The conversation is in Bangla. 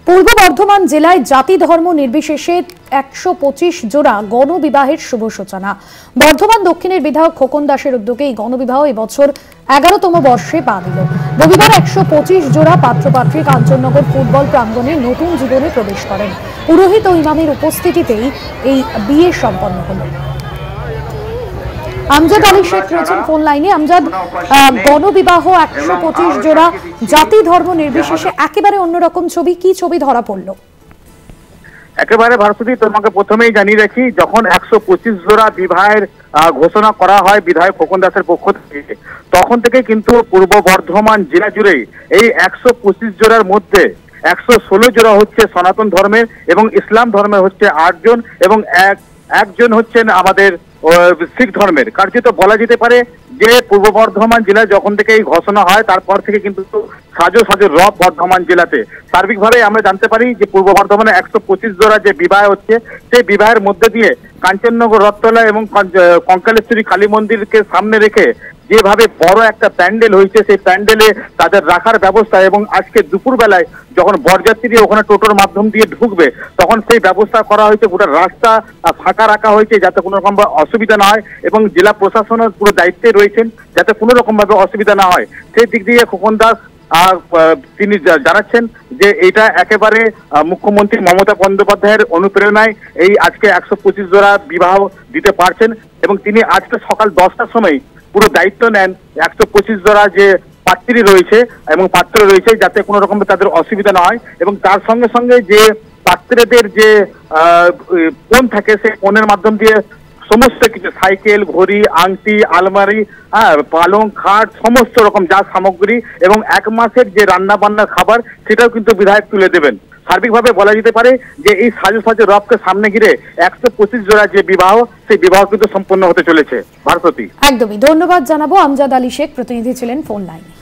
পূর্ব বর্ধমান জেলায় জাতি ধর্ম নির্বিশেষে ১২৫ জোড়া গণবিবাহের শুভ সূচনা। বর্ধমান দক্ষিণের বিধায়ক খোকন দাসের উদ্যোগে এই গণবিবাহ এবছর ১১তম বর্ষে পা দিল। রবিবার ১২৫ জোড়া পাত্রপাত্রী কাঞ্চননগর ফুটবল প্রাঙ্গণে নতুন জীবনে প্রবেশ করেন। পুরোহিত ও ইমামের উপস্থিতিতেই এই বিয়ে সম্পন্ন হলো। আমজাদ আলী শেখ রয়েছেন ফোন লাইনে। আমজাদ, গণবিবাহ ১২৫ জোড়া জাতি ধর্ম নির্বিশেষে একেবারে অন্যরকম ছবি, কি ছবি ধরা পড়লো? একেবারে ভারতী, তোমাকে প্রথমেই জানিয়ে রাখি, যখন ১২৫ জোড়া বিবাহের ঘোষণা করা হয় বিধায়ক খোকন দাসের পক্ষ থেকে, তখন থেকে কিন্তু পূর্ব বর্ধমান জেলা জুড়ে এই ১২৫ জোড়ার মধ্যে ১১৬ জোড়া হচ্ছে সনাতন ধর্মের এবং ইসলাম ধর্মের হচ্ছে ৮ জন এবং একজন হচ্ছেন আমাদের শিখ ধর্মের। কার্যত বলা যেতে পারে যে পূর্ব বর্ধমান জেলা যখন থেকে এই ঘোষণা হয় তারপর থেকে কিন্তু সাজো সাজো রব বর্ধমান জেলাতে। সার্বিকভাবে আমরা জানতে পারি যে পূর্ব বর্ধমানে ১২৫ জোড়া যে বিবাহ হচ্ছে, সেই বিবাহের মধ্যে দিয়ে কাঞ্চননগর রথতলা এবং কঙ্কালেশ্বরী কালী মন্দিরকে সামনে রেখে যেভাবে বড় একটা প্যান্ডেল হয়েছে, সেই প্যান্ডেলে তাদের রাখার ব্যবস্থা এবং আজকে দুপুর বেলায় যখন বরযাত্রী ওখানে টোটোর মাধ্যম দিয়ে ঢুকবে তখন সেই ব্যবস্থা করা হয়েছে। গোটা রাস্তা ফাঁকা রাখা হয়েছে যাতে কোনো রকম অসুবিধা না হয় এবং জেলা প্রশাসনের পুরো দায়িত্বে রয়েছেন যাতে কোনো রকম ভাবে অসুবিধা না হয়। সেই দিক দিয়ে খোকন দাস তিনি জানাচ্ছেন যে এটা একেবারে মুখ্যমন্ত্রী মমতা বন্দ্যোপাধ্যায়ের অনুপ্রেরণায় এই আজকে ১২৫ জোড়া বিবাহ দিতে পারছেন এবং তিনি আজকে সকাল ১০টার সময় পুরো দায়িত্ব নেন ১২৫ জোড়া যে পাত্রী রয়েছে এবং পাত্র রয়েছে যাতে কোনো রকম তাদের অসুবিধা না হয় এবং তার সঙ্গে সঙ্গে যে পাত্রীদের যে ফোন থাকে সেই ফোনের মাধ্যম দিয়ে সমস্ত কিছু সাইকেল, ঘড়ি, আংটি, আলমারি, পালং, খাট, সমস্ত রকম যা সামগ্রী এবং ১ মাসের যে রান্না বান্নার খাবার সেটাও কিন্তু বিধায়ক তুলে দেবেন। সার্বিকভাবে বলা যেতে পারে যে এই সাজো সাজো রবকে সামনে ঘিরে ১২৫ জোড়া যে বিবাহ, সেই বিবাহ কিন্তু সম্পন্ন হতে চলেছে। ভারতী, একদমই ধন্যবাদ জানাবো। আমজাদ আলী শেখ প্রতিনিধি ছিলেন ফোন লাইনে।